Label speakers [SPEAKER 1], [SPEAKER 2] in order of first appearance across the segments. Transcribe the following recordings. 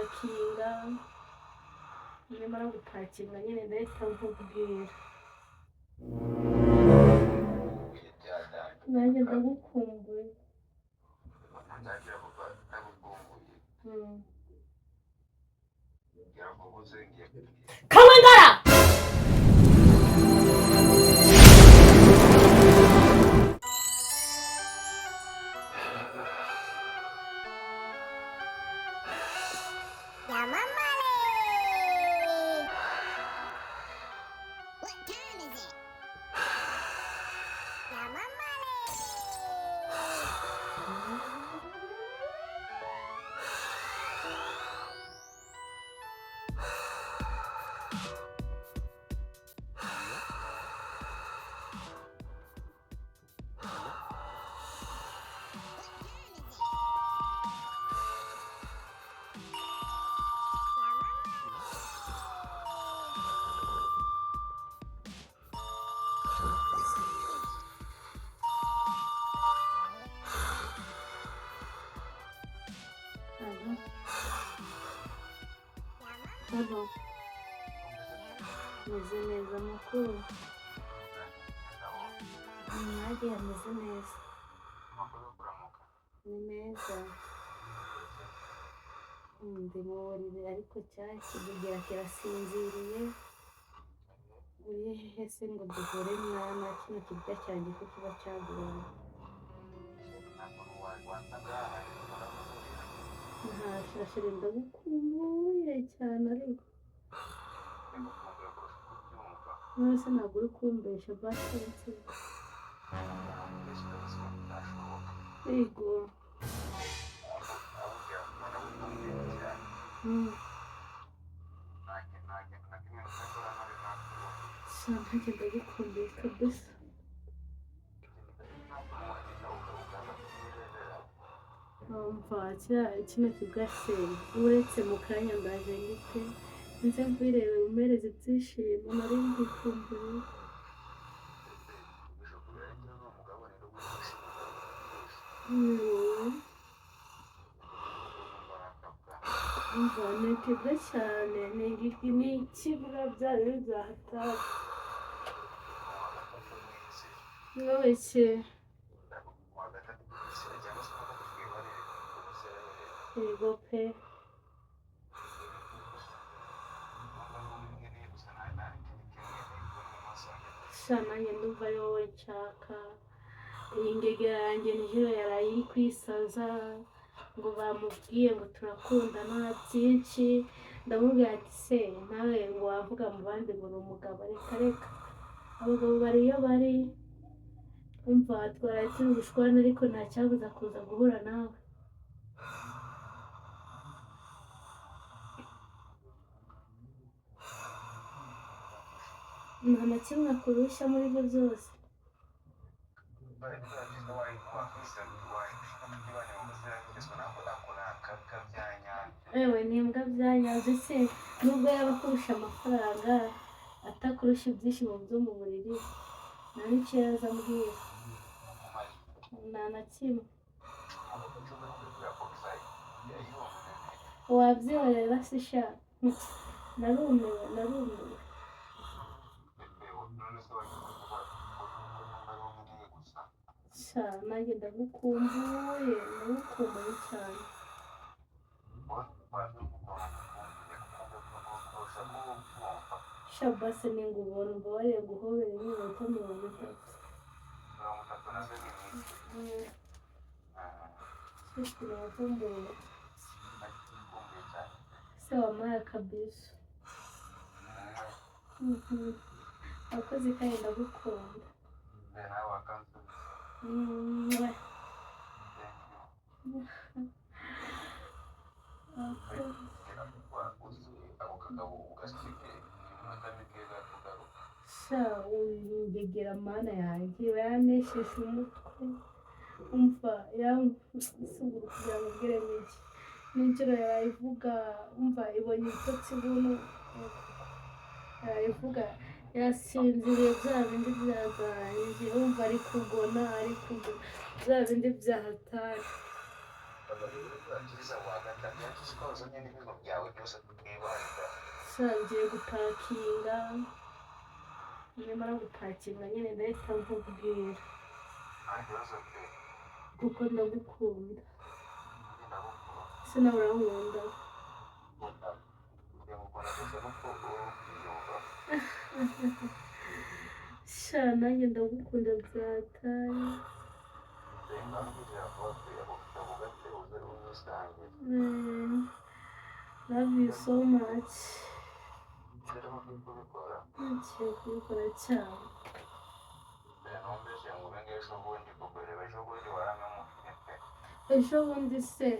[SPEAKER 1] gupakinga nimara gupakinga nyine ndahita nkubwira nanjye ndagukumbuye Kamangara hano meze neza amakuru nanjye ameze neza ni meza ndi mu buriri ariko cyakigera kirasinziriye uri hehe se ngo duhure mwana kino kirya cyanjye ko kiba cyaguranye ntashira ndagukumbuye cyane ariko nose ntabwo uri kumbesha batanse yego nanjye ndagukumbuye kabisa umva kino kigase uretse mu kanya ndaje ngite nze mbirebe umereze ibyishimo nari mbikumbuye umva nitebwe cyane ni ikibura byari bizahataha wese yego pe nanjye ndumva ari wowe nshaka iyi ngegera yanjye nijoro yaraye iri kwisaza ngo bamubwiye ngo turakundana byinshi ndamubwira ati se nawe ngo wavuga mu bandi ngo uri umugabo reka reka abagabo bari iyo bari umva twaraye turi gushwana ariko nta cyabuza kuza guhura nawe nta na kimwe akurusha muri ibyo byose ewe ni imbwa byanyaze se nubwo yaba akurusha amafaranga atakurusha ibyishimo byo mu buriri nta n'icyo yaza ambwira nta na kimwe wabyihorera se sha narumiwe sha nanjye ndagukumbuye cyane sha basi ningubona mbabariye guhobera iminota 30 se wampaye akabizo akoze kandi ndagukunda sha uyingegera mana yanjye yanesheje umutwe umva yansubura kugira ngo ubwire n'iki n'inshuro yarayivuga umva ibonye ibitotsi buno yarayivuga yasinziriye bya bindi byazanye umva ari kugona bya bindi byahatari sha ngiye gutakinga, nimara gutakinga nyine ndahita nkubwira kuko ndagukunda, se nawe urankunda. Sha nanjye ndagukunda byataye. Love you so much. Ngiye kubikora cyane.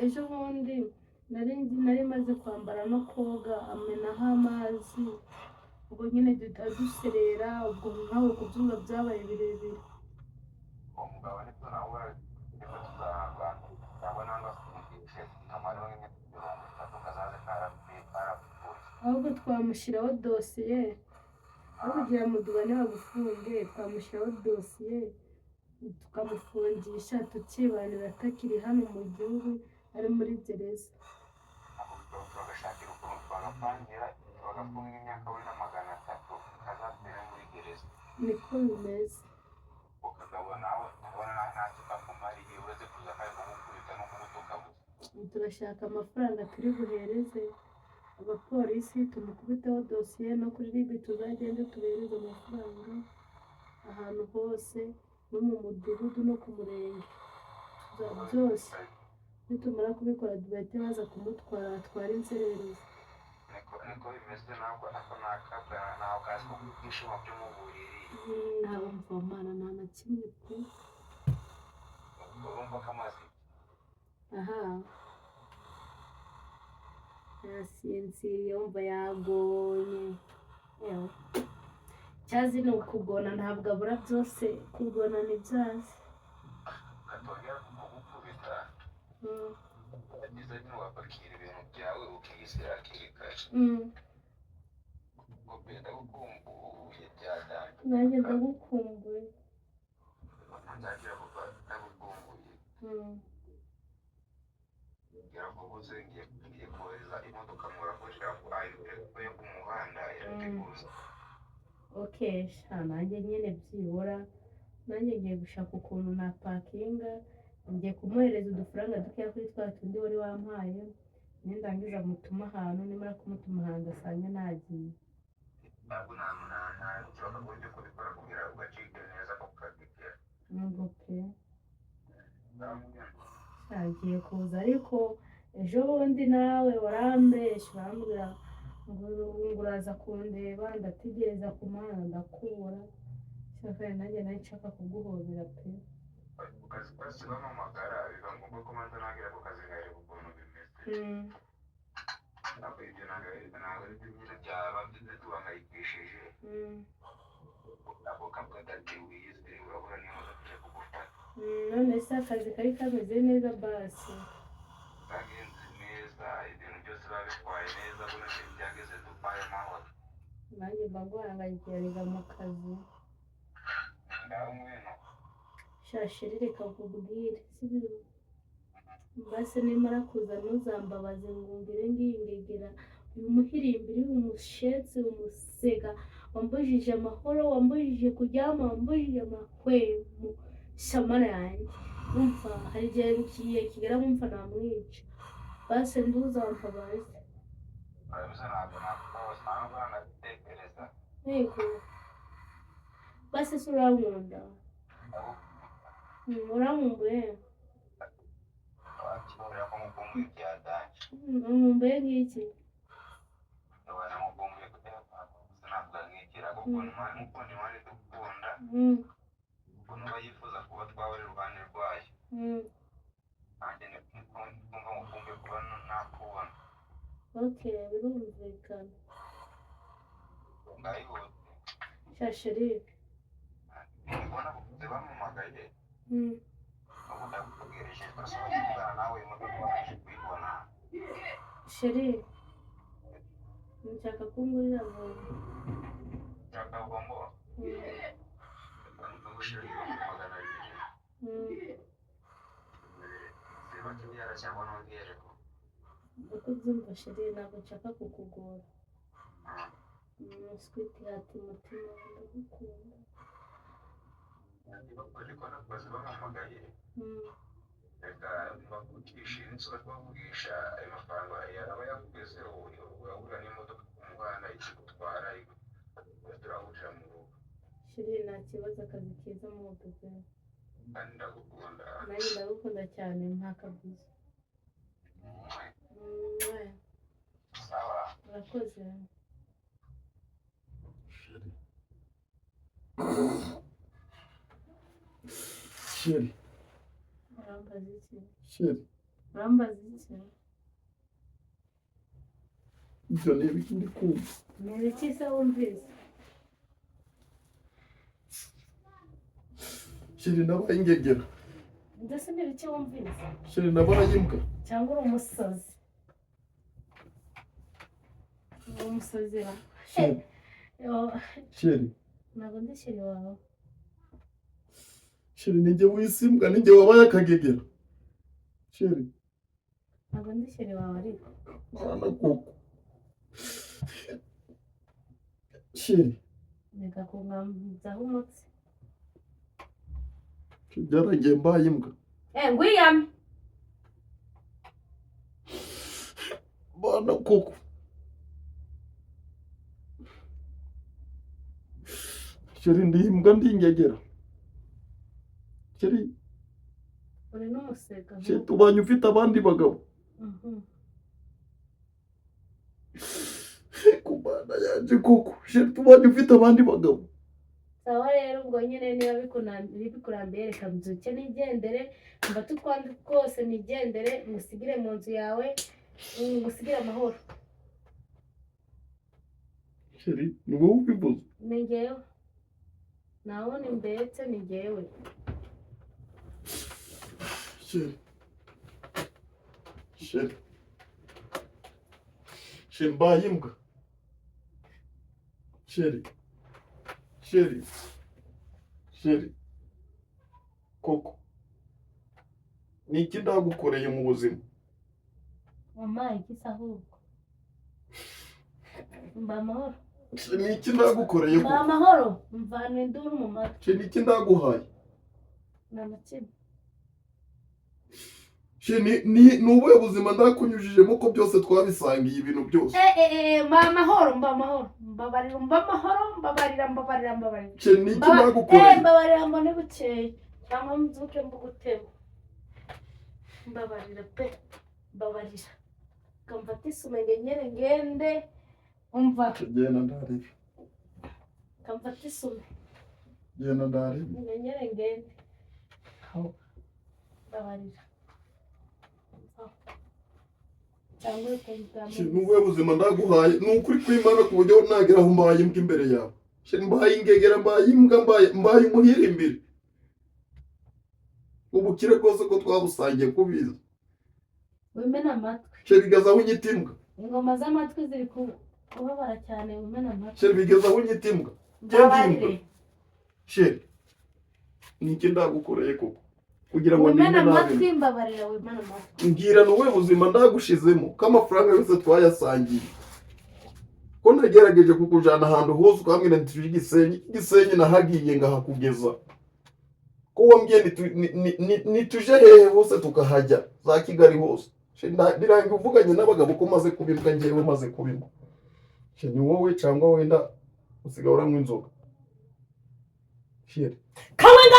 [SPEAKER 1] Ejo bundi nari maze kwambara no koga amenaho amazi, ubwo nyine duhita duserera, ubwo nkawe kubyumva byabaye birebire. Ahubwo twamushyiraho dosiye, aho kugira ngo tubane bagufunge, twamushyiraho dosiye tukamufungisha tukibanira atakiri hano mu gihugu, ari muri gereza. Niko bimeze. Turashaka amafaranga turi buhereze abapolisi, tumukubiteho dosiye, no kuri RIB tuzagende tubereze amafaranga ahantu hose, no mu mudugudu no ku murenge, byose. Nitumara kubikora duhite baza kumutwara, atwara inzererezi. Niko bimeze. Ntabwo kazi ko kwishima byo mu buriri. Ntabwo mvomana nta na kimwe pe. Urumva ko amazi aha yasinziriye, wumva yagonye. Cyazi ni ukugona, ntabwo abura byose, kugona ni byazi. Katongera kugukubita nyine wapakira ibintu byawe ukiyisira hakiri kare. Ndagukumbuye byadanje. Nanjye ndagukumbuye. Nzagira kuva ndagukumbuye. Ngira ngo ubuze ngiye kohereza imodoka murakoresha yo ku muhanda irateguza. Okay, sha nanjye nyine byibura, nanjye ngiye gushaka ukuntu napakinga, ngiye kumuhereza udufaranga dukeya kuri twa tundi wari wampaye, nindangiza mutuma ahantu, nimara kumutuma ahantu asanga nagiye. Ntabwo nshobora kujya kubikora kugira ugacike neza ku kazi ke. Nubwo pe. Ngiye kuza, ariko ejo bundi nawe warambeshye urambwira ngo uraza kundeba, ndategereza ku muhanda ndakubura. Cyakora nanjye nari nshaka kuguhobera pe. Ku kazi kose bampamagara biba ngombwa ko manza nagira ku kazi nkareba ukuntu bimeze. Ntabwo ibyo ntabwo ari byo nyine byaba bituhangayikishije. Ako kavuga ati wiyizi urabura n'imodoka ije kugufata. None se akazi kari kameze neza basi? Kagenze neza, ibintu byose babitwaye neza, ubona ko byageze Dubai amahoro. Nanjye mba nguhangayikira mu kazi. Ngaho ngwino. Shashiri reka nkubwire, sibyo? Basi nimara kuza ntuzambabaze ngo ngire ngingegera uyu muhirimbiri, umushetsi, umusega, wambujije amahoro, wambujije kuryama, wambujije amahwemo. Shamana yanjye, umva hari igihe kigera nkumva namwica. Basi ntuzambabaze. Yego. Basi se urankunda? Urankumbuye? Nkumbuye nk'iki? Ukuntu yifuza kuba twaba ari iruhande rwayo. Nanjye nikumva mukumbuye kuba nakubona. Okay, birumvikana. Ngayihute. Shashiri. Mbona kuze bampamagaye. Ubu ndakubwirije twasohoye kuvugana nawe imodoka waje kuyibona. Sheri. Nshaka kungurira bombo. Nshaka bombo? Sheri, magana abiri. uko ubyumva sheri ntabwo nshaka kukugora. Sweet hati umutima ndagukunda.
[SPEAKER 2] Reka bakutisha inzira bavugisha ayo mafaranga aba yakugezeho urabura n'imodoka ku muhanda ikigutwara turahurira mu rugo.
[SPEAKER 1] Sheri nta kibazo, akazi keza mu buzima.
[SPEAKER 2] Kandi ndagukunda.
[SPEAKER 1] Nanjye ndagukunda cyane nta kabuza.
[SPEAKER 2] Sawa.
[SPEAKER 1] Urakoze.
[SPEAKER 3] Sheri.
[SPEAKER 1] Urambaza iki?
[SPEAKER 3] Sheri.
[SPEAKER 1] Urambaza iki?
[SPEAKER 3] Ibyo ni ibiki ndi kumva?
[SPEAKER 1] Ni ibiki se wumvise?
[SPEAKER 3] Sheri nabaye ingegera.
[SPEAKER 1] Ndetse ni ibiki wumvise?
[SPEAKER 3] Sheri nabaye imbwa.
[SPEAKER 1] Cyangwa uri umusazi? Uri umusazi ra?
[SPEAKER 3] Sheri. Sheri.
[SPEAKER 1] Ntabwo ndi sheri wawe.
[SPEAKER 3] Sheri ninjye wisimbwa, ninjye wabaye akagegera. Sheri.
[SPEAKER 1] Ntabwo ndi sheri wawe ariko.
[SPEAKER 3] Mwana koko. Sheri.
[SPEAKER 1] Reka kungamzaho umutsi.
[SPEAKER 3] Byaragiye mbaye imbwa.
[SPEAKER 1] Ngwiyame.
[SPEAKER 3] Mwana koko. Sheri ndi imbwa ndi ingegera. Sheri.
[SPEAKER 1] Uri n'umusega.
[SPEAKER 3] Sheri tubanye ufite abandi bagabo. Kubana yaje koko. Sheri tubanye ufite abandi bagabo.
[SPEAKER 1] Sawa rero ubwo nyine niba bikurambiye reka mbyuke nigendere, mba tutwandi twose nigendere, musigire mu nzu yawe, musigire amahoro.
[SPEAKER 3] Sheri ni wowe ubivuze?
[SPEAKER 1] Ni njyewe. Naho ni mbetse ni njyewe.
[SPEAKER 3] Sheri. Sheri. Sheri mbaye imbwa. Sheri. Sheri. Sheri. Koko. Ni iki ndagukoreye mu buzima?
[SPEAKER 1] Mama ikisa ahubwo. Mba amahoro.
[SPEAKER 3] Sheri ni iki ndagukoreye
[SPEAKER 1] Mba amahoro. Mvana induru mu matwi.
[SPEAKER 3] Sheri ni iki ndaguhaye?
[SPEAKER 1] N'amakini.
[SPEAKER 3] Sheri ni ubuhe buzima ndakunyujijemo ko byose twabisangiye ibintu byose?
[SPEAKER 1] Mba amahoro, mba amahoro. Mbabarira, mba amahoro, mbabarira.
[SPEAKER 3] Sheri ni iki ndagukoreye?
[SPEAKER 1] Mbabarira mbone bukeye. Cyangwa mbyuke mbugutema. Mbabarira pe. Mbabarira. Kamfata isume ngenyere ngende. Umva.
[SPEAKER 3] Genda ndarebe.
[SPEAKER 1] Kamfata isume.
[SPEAKER 3] Genda ndarebe.
[SPEAKER 1] Ngenyere ngende. Mbabarira. Cyangwa ukayigamo.
[SPEAKER 3] Sheri ni ubuhe buzima ndaguhaye? Ni ukuri kw'Imana ku buryo nagera aho mbaye imbwa imbere yawe. Sheri mbaye ingegera, mbaye imbwa, mbaye umuhire imbere. Ubukire bwose ko twabusangiye kubiza.
[SPEAKER 1] Wimena amatwi.
[SPEAKER 3] Sheri bigeza aho unyita imbwa.
[SPEAKER 1] Ingoma z'amatwi ziri kubabara cyane, wimena amatwi.
[SPEAKER 3] Sheri bigeza aho unyita imbwa.
[SPEAKER 1] Mbabarire.
[SPEAKER 3] Sheri ni iki ndagukoreye koko kugira ngo
[SPEAKER 1] wimena
[SPEAKER 3] ninde nabi?
[SPEAKER 1] amatwi, mbabarira wimena amatwi.
[SPEAKER 3] Mbwira n'uwe buzima ndagushizemo ko amafaranga yose twayasangiye. Ko nagerageje kukujana ahantu hose ukambwira nti Gisenyi nahagiye ngahakugeza. Ko wambwiye nituje hehe hose tukahajya za Kigali hose. Birangiye uvuganye n'abagabo ko maze kubimbwa ngewe maze kubimwa. Ni wowe cyangwa wenda usigaye uranywa inzoga? Sheri.
[SPEAKER 1] Kawenda